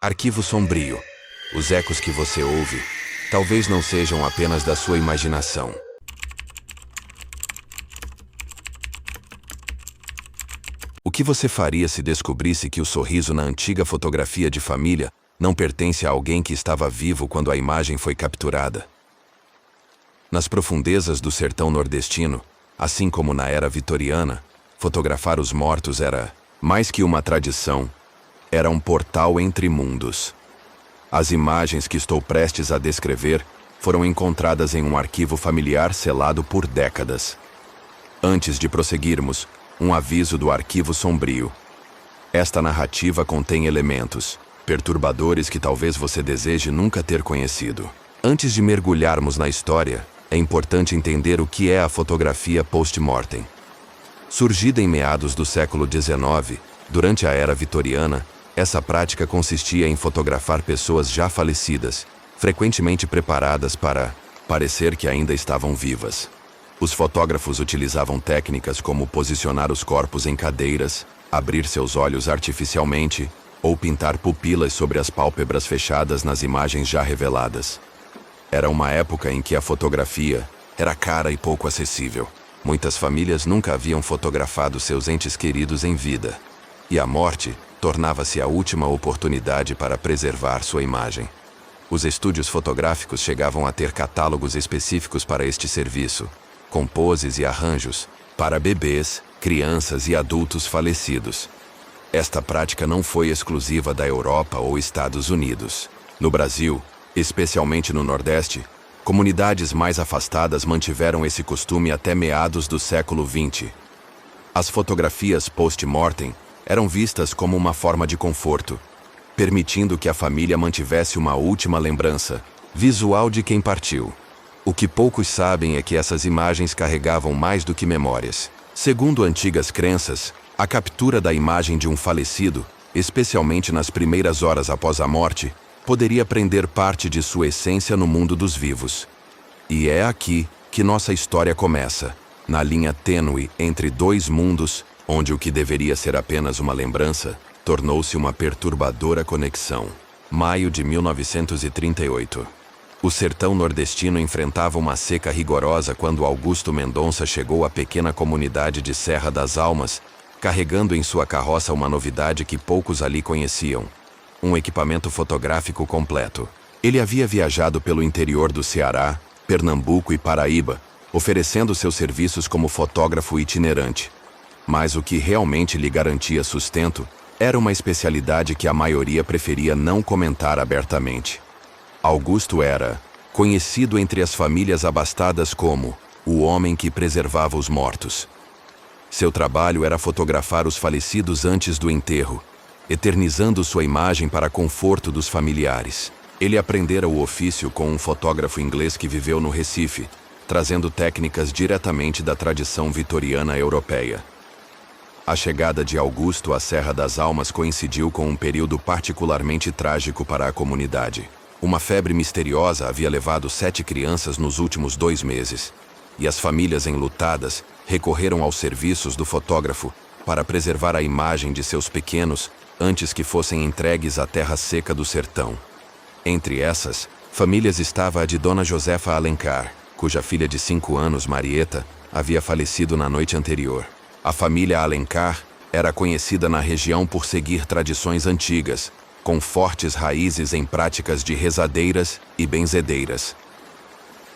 Arquivo sombrio. Os ecos que você ouve talvez não sejam apenas da sua imaginação. O que você faria se descobrisse que o sorriso na antiga fotografia de família não pertence a alguém que estava vivo quando a imagem foi capturada? Nas profundezas do sertão nordestino, assim como na era vitoriana, fotografar os mortos era mais que uma tradição, era um portal entre mundos. As imagens que estou prestes a descrever foram encontradas em um arquivo familiar selado por décadas. Antes de prosseguirmos, um aviso do Arquivo Sombrio. Esta narrativa contém elementos perturbadores que talvez você deseje nunca ter conhecido. Antes de mergulharmos na história, é importante entender o que é a fotografia post-mortem. Surgida em meados do século XIX, durante a era vitoriana, essa prática consistia em fotografar pessoas já falecidas, frequentemente preparadas para parecer que ainda estavam vivas. Os fotógrafos utilizavam técnicas como posicionar os corpos em cadeiras, abrir seus olhos artificialmente ou pintar pupilas sobre as pálpebras fechadas nas imagens já reveladas. Era uma época em que a fotografia era cara e pouco acessível. Muitas famílias nunca haviam fotografado seus entes queridos em vida, e a morte tornava-se a última oportunidade para preservar sua imagem. Os estúdios fotográficos chegavam a ter catálogos específicos para este serviço, com poses e arranjos para bebês, crianças e adultos falecidos. Esta prática não foi exclusiva da Europa ou Estados Unidos. No Brasil, especialmente no Nordeste, comunidades mais afastadas mantiveram esse costume até meados do século XX. As fotografias post-mortem eram vistas como uma forma de conforto, permitindo que a família mantivesse uma última lembrança visual de quem partiu. O que poucos sabem é que essas imagens carregavam mais do que memórias. Segundo antigas crenças, a captura da imagem de um falecido, especialmente nas primeiras horas após a morte, poderia prender parte de sua essência no mundo dos vivos. E é aqui que nossa história começa, na linha tênue entre dois mundos, onde o que deveria ser apenas uma lembrança tornou-se uma perturbadora conexão. Maio de 1938. O sertão nordestino enfrentava uma seca rigorosa quando Augusto Mendonça chegou à pequena comunidade de Serra das Almas, carregando em sua carroça uma novidade que poucos ali conheciam: um equipamento fotográfico completo. Ele havia viajado pelo interior do Ceará, Pernambuco e Paraíba, oferecendo seus serviços como fotógrafo itinerante. Mas o que realmente lhe garantia sustento era uma especialidade que a maioria preferia não comentar abertamente. Augusto era conhecido entre as famílias abastadas como o homem que preservava os mortos. Seu trabalho era fotografar os falecidos antes do enterro, eternizando sua imagem para conforto dos familiares. Ele aprendera o ofício com um fotógrafo inglês que viveu no Recife, trazendo técnicas diretamente da tradição vitoriana europeia. A chegada de Augusto à Serra das Almas coincidiu com um período particularmente trágico para a comunidade. Uma febre misteriosa havia levado 7 crianças nos últimos 2 meses, e as famílias enlutadas recorreram aos serviços do fotógrafo para preservar a imagem de seus pequenos antes que fossem entregues à terra seca do sertão. Entre essas famílias estava a de Dona Josefa Alencar, cuja filha de 5 anos, Marieta, havia falecido na noite anterior. A família Alencar era conhecida na região por seguir tradições antigas, com fortes raízes em práticas de rezadeiras e benzedeiras.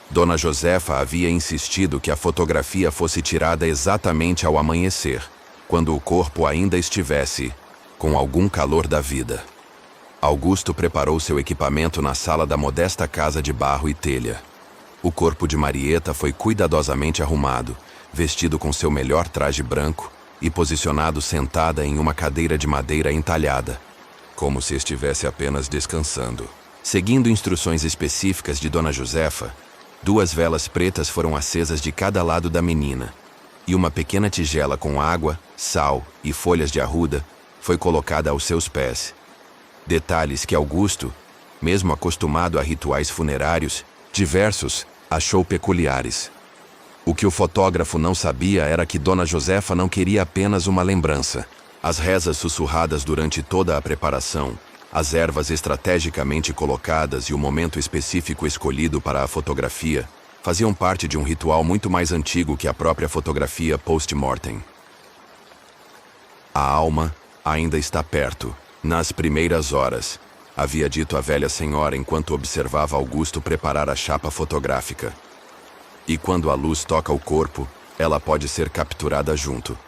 Dona Josefa havia insistido que a fotografia fosse tirada exatamente ao amanhecer, quando o corpo ainda estivesse com algum calor da vida. Augusto preparou seu equipamento na sala da modesta casa de barro e telha. O corpo de Marieta foi cuidadosamente arrumado, vestido com seu melhor traje branco e posicionado sentada em uma cadeira de madeira entalhada, como se estivesse apenas descansando. Seguindo instruções específicas de Dona Josefa, 2 velas pretas foram acesas de cada lado da menina, e uma pequena tigela com água, sal e folhas de arruda foi colocada aos seus pés. Detalhes que Augusto, mesmo acostumado a rituais funerários diversos, achou peculiares. O que o fotógrafo não sabia era que Dona Josefa não queria apenas uma lembrança. As rezas sussurradas durante toda a preparação As ervas estrategicamente colocadas e o momento específico escolhido para a fotografia faziam parte de um ritual muito mais antigo que a própria fotografia post-mortem. A alma ainda está perto, nas primeiras horas, havia dito a velha senhora enquanto observava Augusto preparar a chapa fotográfica. E quando a luz toca o corpo, ela pode ser capturada junto.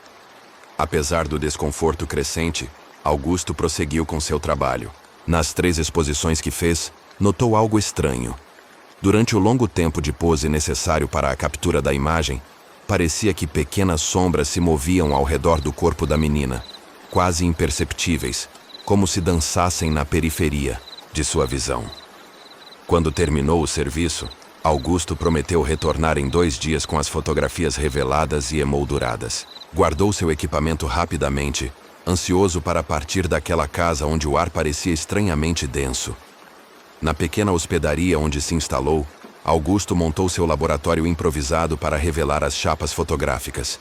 Apesar do desconforto crescente, Augusto prosseguiu com seu trabalho. Nas 3 exposições que fez, notou algo estranho. Durante o longo tempo de pose necessário para a captura da imagem, parecia que pequenas sombras se moviam ao redor do corpo da menina, quase imperceptíveis, como se dançassem na periferia de sua visão. Quando terminou o serviço, Augusto prometeu retornar em 2 dias com as fotografias reveladas e emolduradas. Guardou seu equipamento rapidamente, ansioso para partir daquela casa onde o ar parecia estranhamente denso. Na pequena hospedaria onde se instalou, Augusto montou seu laboratório improvisado para revelar as chapas fotográficas.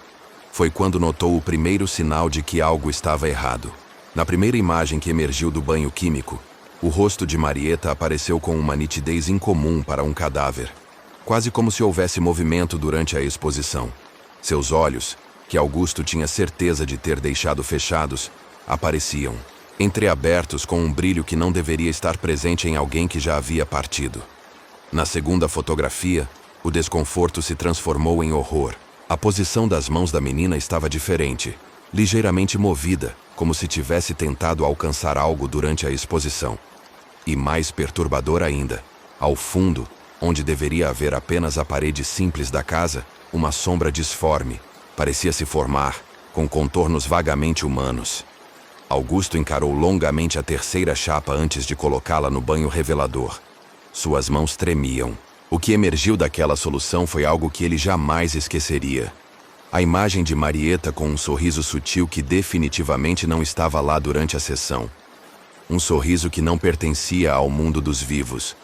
Foi quando notou o primeiro sinal de que algo estava errado. Na primeira imagem que emergiu do banho químico, o rosto de Marieta apareceu com uma nitidez incomum para um cadáver, quase como se houvesse movimento durante a exposição. Seus olhos, que Augusto tinha certeza de ter deixado fechados, apareciam, entreabertos com um brilho que não deveria estar presente em alguém que já havia partido. Na segunda fotografia, o desconforto se transformou em horror. A posição das mãos da menina estava diferente, ligeiramente movida, como se tivesse tentado alcançar algo durante a exposição. E mais perturbador ainda, ao fundo, onde deveria haver apenas a parede simples da casa, uma sombra disforme parecia se formar, com contornos vagamente humanos. Augusto encarou longamente a terceira chapa antes de colocá-la no banho revelador. Suas mãos tremiam. O que emergiu daquela solução foi algo que ele jamais esqueceria. A imagem de Marieta com um sorriso sutil que definitivamente não estava lá durante a sessão. Um sorriso que não pertencia ao mundo dos vivos.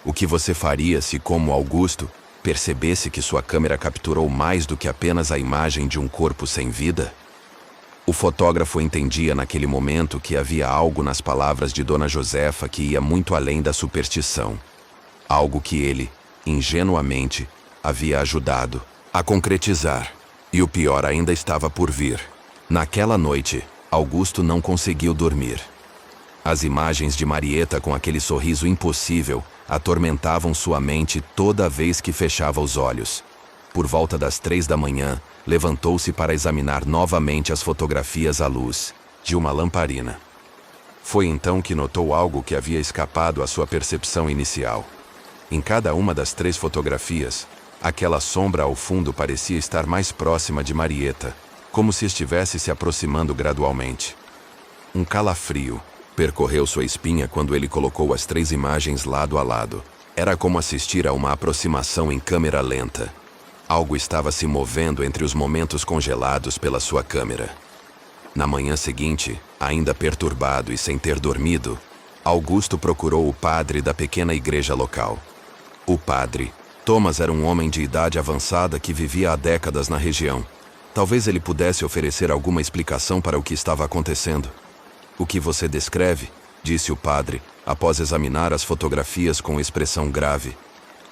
O que você faria se, como Augusto, percebesse que sua câmera capturou mais do que apenas a imagem de um corpo sem vida? O fotógrafo entendia naquele momento que havia algo nas palavras de Dona Josefa que ia muito além da superstição. Algo que ele, ingenuamente, havia ajudado a concretizar. E o pior ainda estava por vir. Naquela noite, Augusto não conseguiu dormir. As imagens de Marieta com aquele sorriso impossível atormentavam sua mente toda vez que fechava os olhos. Por volta das 3 da manhã, levantou-se para examinar novamente as fotografias à luz de uma lamparina. Foi então que notou algo que havia escapado à sua percepção inicial. Em cada uma das 3 fotografias, aquela sombra ao fundo parecia estar mais próxima de Marieta, como se estivesse se aproximando gradualmente. Um calafrio percorreu sua espinha quando ele colocou as 3 imagens lado a lado. Era como assistir a uma aproximação em câmera lenta. Algo estava se movendo entre os momentos congelados pela sua câmera. Na manhã seguinte, ainda perturbado e sem ter dormido, Augusto procurou o padre da pequena igreja local. O padre, Thomas, era um homem de idade avançada que vivia há décadas na região. Talvez ele pudesse oferecer alguma explicação para o que estava acontecendo. "O que você descreve", disse o padre, após examinar as fotografias com expressão grave,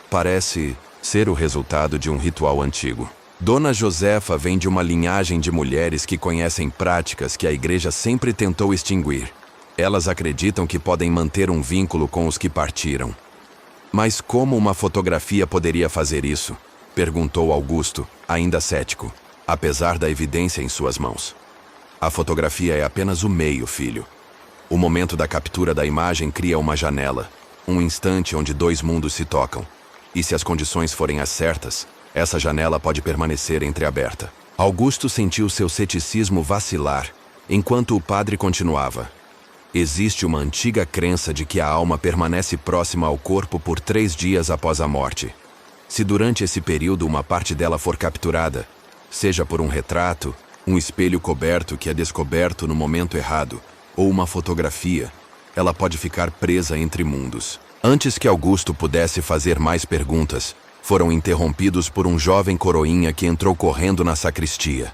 "parece ser o resultado de um ritual antigo. Dona Josefa vem de uma linhagem de mulheres que conhecem práticas que a igreja sempre tentou extinguir. Elas acreditam que podem manter um vínculo com os que partiram." "Mas como uma fotografia poderia fazer isso?" perguntou Augusto, ainda cético, apesar da evidência em suas mãos. "A fotografia é apenas o meio, filho. O momento da captura da imagem cria uma janela, um instante onde 2 mundos se tocam. E se as condições forem as certas, essa janela pode permanecer entreaberta." Augusto sentiu seu ceticismo vacilar, enquanto o padre continuava. "Existe uma antiga crença de que a alma permanece próxima ao corpo por 3 dias após a morte. Se durante esse período uma parte dela for capturada, seja por um retrato, um espelho coberto que é descoberto no momento errado, ou uma fotografia, ela pode ficar presa entre mundos." Antes que Augusto pudesse fazer mais perguntas, foram interrompidos por um jovem coroinha que entrou correndo na sacristia.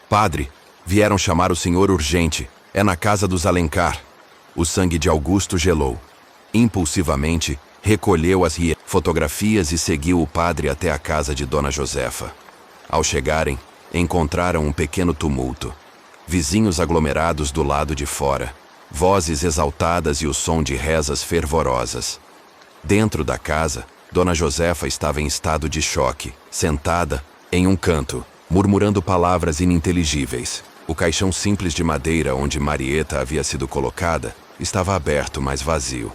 "Padre, vieram chamar o senhor urgente. É na casa dos Alencar." O sangue de Augusto gelou. Impulsivamente, recolheu as fotografias e seguiu o padre até a casa de Dona Josefa. Ao chegarem, encontraram um pequeno tumulto. Vizinhos aglomerados do lado de fora, vozes exaltadas e o som de rezas fervorosas. Dentro da casa, Dona Josefa estava em estado de choque, sentada, em um canto, murmurando palavras ininteligíveis. O caixão simples de madeira onde Marieta havia sido colocada estava aberto, mas vazio.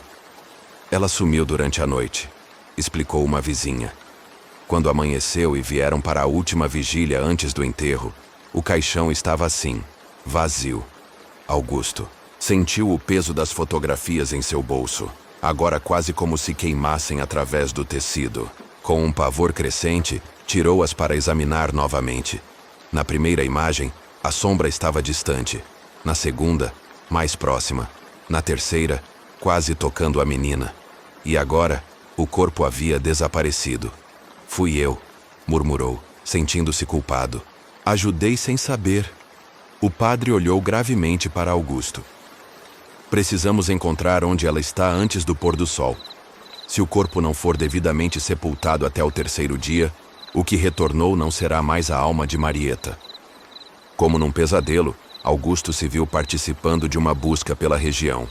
Ela sumiu durante a noite, explicou uma vizinha. Quando amanheceu e vieram para a última vigília antes do enterro, o caixão estava assim, vazio. Augusto sentiu o peso das fotografias em seu bolso, agora quase como se queimassem através do tecido. Com um pavor crescente, tirou-as para examinar novamente. Na primeira imagem, a sombra estava distante. Na segunda, mais próxima. Na terceira, quase tocando a menina. E agora, o corpo havia desaparecido. Fui eu, murmurou, sentindo-se culpado. Ajudei sem saber. O padre olhou gravemente para Augusto. Precisamos encontrar onde ela está antes do pôr do sol. Se o corpo não for devidamente sepultado até o terceiro dia, o que retornou não será mais a alma de Marieta. Como num pesadelo, Augusto se viu participando de uma busca pela região.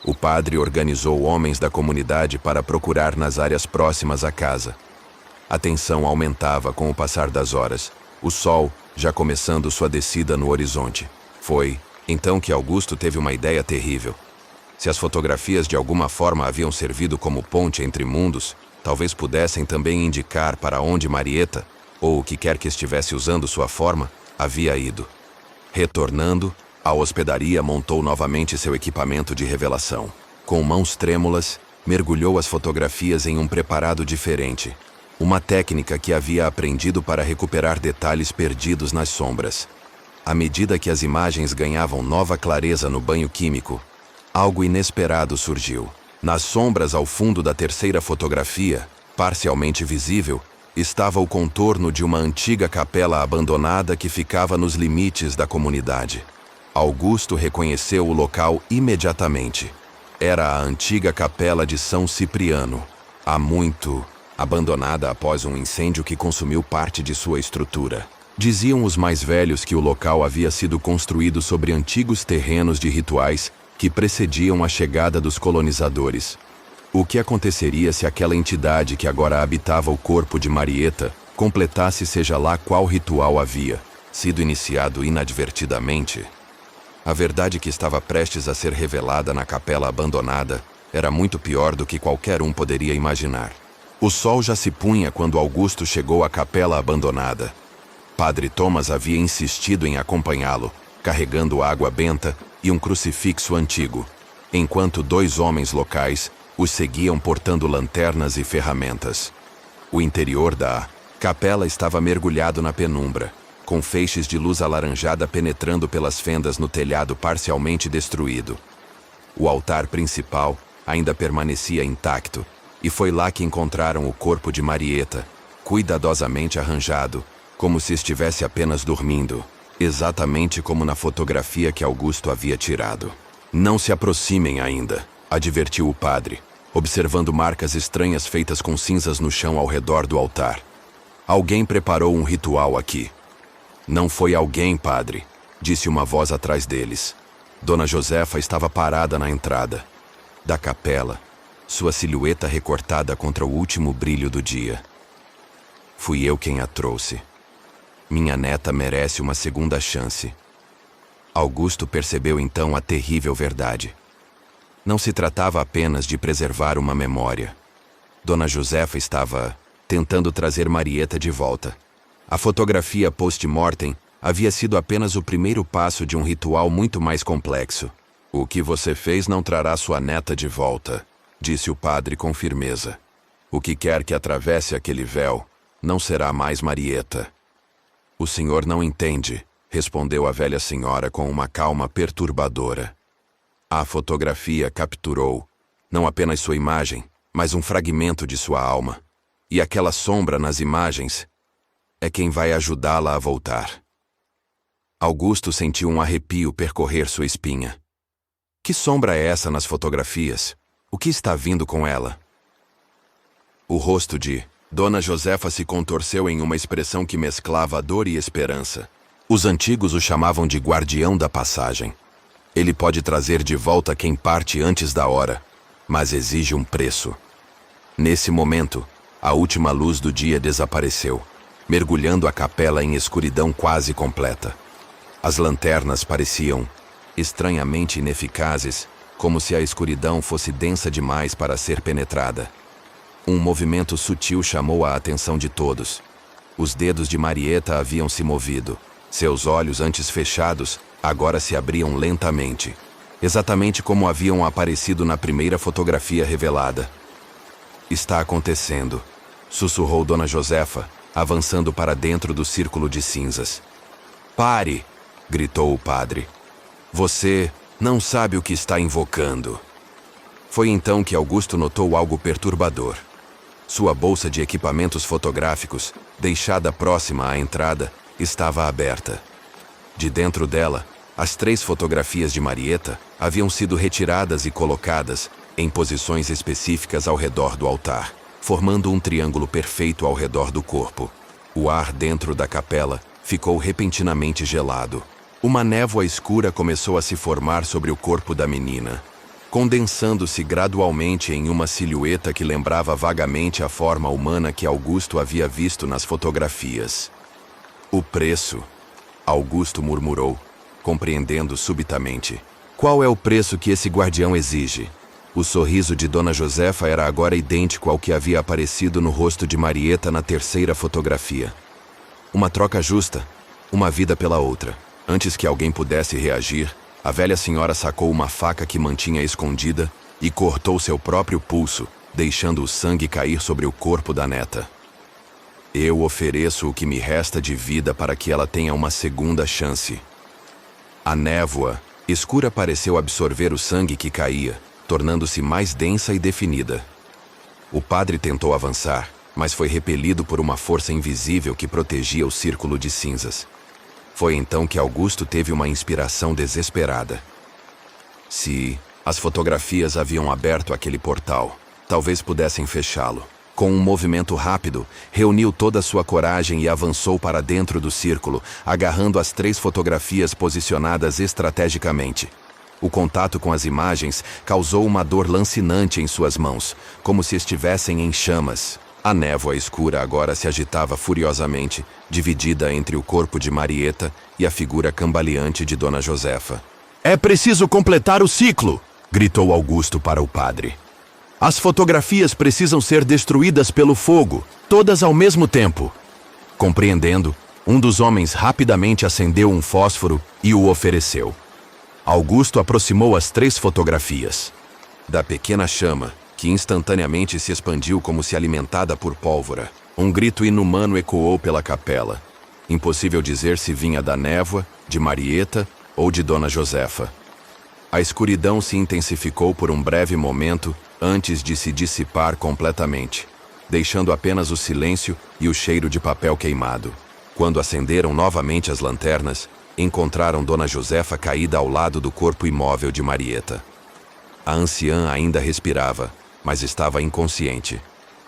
O padre organizou homens da comunidade para procurar nas áreas próximas à casa. A tensão aumentava com o passar das horas, o sol já começando sua descida no horizonte. Foi então que Augusto teve uma ideia terrível. Se as fotografias de alguma forma haviam servido como ponte entre mundos, talvez pudessem também indicar para onde Marieta, ou o que quer que estivesse usando sua forma, havia ido. Retornando, a hospedaria montou novamente seu equipamento de revelação. Com mãos trêmulas, mergulhou as fotografias em um preparado diferente. Uma técnica que havia aprendido para recuperar detalhes perdidos nas sombras. À medida que as imagens ganhavam nova clareza no banho químico, algo inesperado surgiu. Nas sombras ao fundo da terceira fotografia, parcialmente visível, estava o contorno de uma antiga capela abandonada que ficava nos limites da comunidade. Augusto reconheceu o local imediatamente. Era a antiga capela de São Cipriano, há muito abandonada após um incêndio que consumiu parte de sua estrutura. Diziam os mais velhos que o local havia sido construído sobre antigos terrenos de rituais que precediam a chegada dos colonizadores. O que aconteceria se aquela entidade que agora habitava o corpo de Marieta completasse seja lá qual ritual havia sido iniciado inadvertidamente? A verdade que estava prestes a ser revelada na capela abandonada era muito pior do que qualquer um poderia imaginar. O sol já se punha quando Augusto chegou à capela abandonada. Padre Thomas havia insistido em acompanhá-lo, carregando água benta e um crucifixo antigo, enquanto dois homens locais os seguiam portando lanternas e ferramentas. O interior da capela estava mergulhado na penumbra, com feixes de luz alaranjada penetrando pelas fendas no telhado parcialmente destruído. O altar principal ainda permanecia intacto, e foi lá que encontraram o corpo de Marieta, cuidadosamente arranjado, como se estivesse apenas dormindo, exatamente como na fotografia que Augusto havia tirado. Não se aproximem ainda, advertiu o padre, observando marcas estranhas feitas com cinzas no chão ao redor do altar. Alguém preparou um ritual aqui. Não foi alguém, padre, disse uma voz atrás deles. Dona Josefa estava parada na entrada da capela, sua silhueta recortada contra o último brilho do dia. Fui eu quem a trouxe. Minha neta merece uma segunda chance. Augusto percebeu então a terrível verdade. Não se tratava apenas de preservar uma memória. Dona Josefa estava tentando trazer Marieta de volta. A fotografia post-mortem havia sido apenas o primeiro passo de um ritual muito mais complexo. O que você fez não trará sua neta de volta, disse o padre com firmeza. O que quer que atravesse aquele véu não será mais Marieta. O senhor não entende, respondeu a velha senhora com uma calma perturbadora. A fotografia capturou, não apenas sua imagem, mas um fragmento de sua alma. E aquela sombra nas imagens é quem vai ajudá-la a voltar. Augusto sentiu um arrepio percorrer sua espinha. Que sombra é essa nas fotografias? O que está vindo com ela? O rosto de Dona Josefa se contorceu em uma expressão que mesclava dor e esperança. Os antigos o chamavam de guardião da passagem. Ele pode trazer de volta quem parte antes da hora, mas exige um preço. Nesse momento, a última luz do dia desapareceu, mergulhando a capela em escuridão quase completa. As lanternas pareciam estranhamente ineficazes, como se a escuridão fosse densa demais para ser penetrada. Um movimento sutil chamou a atenção de todos. Os dedos de Marieta haviam se movido. Seus olhos, antes fechados, agora se abriam lentamente, exatamente como haviam aparecido na primeira fotografia revelada. Está acontecendo, sussurrou Dona Josefa, avançando para dentro do círculo de cinzas. Pare! Gritou o padre. Você não sabe o que está invocando. Foi então que Augusto notou algo perturbador. Sua bolsa de equipamentos fotográficos, deixada próxima à entrada, estava aberta. De dentro dela, as 3 fotografias de Marieta haviam sido retiradas e colocadas em posições específicas ao redor do altar, formando um triângulo perfeito ao redor do corpo. O ar dentro da capela ficou repentinamente gelado. Uma névoa escura começou a se formar sobre o corpo da menina, condensando-se gradualmente em uma silhueta que lembrava vagamente a forma humana que Augusto havia visto nas fotografias. O preço, Augusto murmurou, compreendendo subitamente. Qual é o preço que esse guardião exige? O sorriso de Dona Josefa era agora idêntico ao que havia aparecido no rosto de Marieta na terceira fotografia. Uma troca justa, uma vida pela outra. Antes que alguém pudesse reagir, a velha senhora sacou uma faca que mantinha escondida e cortou seu próprio pulso, deixando o sangue cair sobre o corpo da neta. Eu ofereço o que me resta de vida para que ela tenha uma segunda chance. A névoa escura pareceu absorver o sangue que caía, tornando-se mais densa e definida. O padre tentou avançar, mas foi repelido por uma força invisível que protegia o círculo de cinzas. Foi então que Augusto teve uma inspiração desesperada. Se as fotografias haviam aberto aquele portal, talvez pudessem fechá-lo. Com um movimento rápido, reuniu toda a sua coragem e avançou para dentro do círculo, agarrando as 3 fotografias posicionadas estrategicamente. O contato com as imagens causou uma dor lancinante em suas mãos, como se estivessem em chamas. A névoa escura agora se agitava furiosamente, dividida entre o corpo de Marieta e a figura cambaleante de Dona Josefa. É preciso completar o ciclo! Gritou Augusto para o padre. As fotografias precisam ser destruídas pelo fogo, todas ao mesmo tempo. Compreendendo, um dos homens rapidamente acendeu um fósforo e o ofereceu. Augusto aproximou as 3 fotografias. Da pequena chama, que instantaneamente se expandiu como se alimentada por pólvora, um grito inumano ecoou pela capela. Impossível dizer se vinha da névoa, de Marieta ou de Dona Josefa. A escuridão se intensificou por um breve momento antes de se dissipar completamente, deixando apenas o silêncio e o cheiro de papel queimado. Quando acenderam novamente as lanternas, encontraram Dona Josefa caída ao lado do corpo imóvel de Marieta. A anciã ainda respirava, mas estava inconsciente.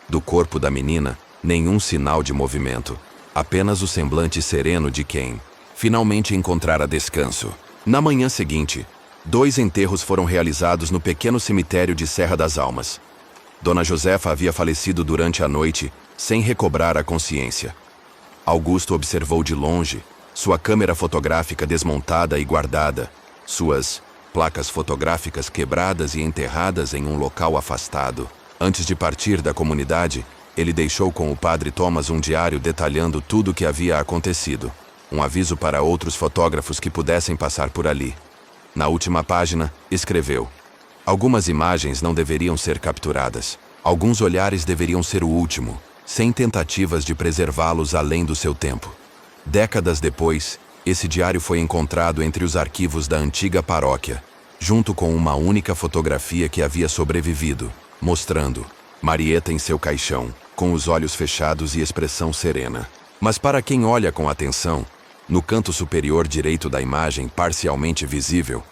Do corpo da menina, nenhum sinal de movimento, apenas o semblante sereno de quem finalmente encontrara descanso. Na manhã seguinte, 2 enterros foram realizados no pequeno cemitério de Serra das Almas. Dona Josefa havia falecido durante a noite, sem recobrar a consciência. Augusto observou de longe, sua câmera fotográfica desmontada e guardada, suas placas fotográficas quebradas e enterradas em um local afastado. Antes de partir da comunidade, ele deixou com o padre Thomas um diário detalhando tudo o que havia acontecido. Um aviso para outros fotógrafos que pudessem passar por ali. Na última página, escreveu: algumas imagens não deveriam ser capturadas. Alguns olhares deveriam ser o último, sem tentativas de preservá-los além do seu tempo. Décadas depois, esse diário foi encontrado entre os arquivos da antiga paróquia, junto com uma única fotografia que havia sobrevivido, mostrando Marieta em seu caixão, com os olhos fechados e expressão serena. Mas para quem olha com atenção, no canto superior direito da imagem parcialmente visível,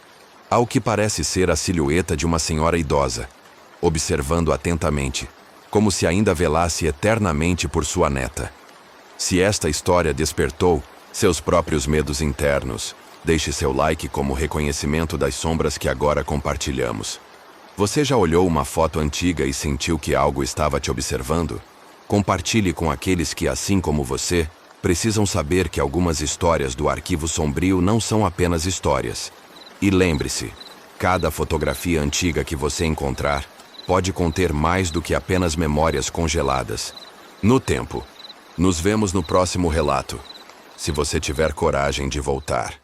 ao que parece ser a silhueta de uma senhora idosa, observando atentamente, como se ainda velasse eternamente por sua neta. Se esta história despertou seus próprios medos internos, deixe seu like como reconhecimento das sombras que agora compartilhamos. Você já olhou uma foto antiga e sentiu que algo estava te observando? Compartilhe com aqueles que, assim como você, precisam saber que algumas histórias do arquivo sombrio não são apenas histórias. E lembre-se, cada fotografia antiga que você encontrar pode conter mais do que apenas memórias congeladas no tempo. Nos vemos no próximo relato, se você tiver coragem de voltar.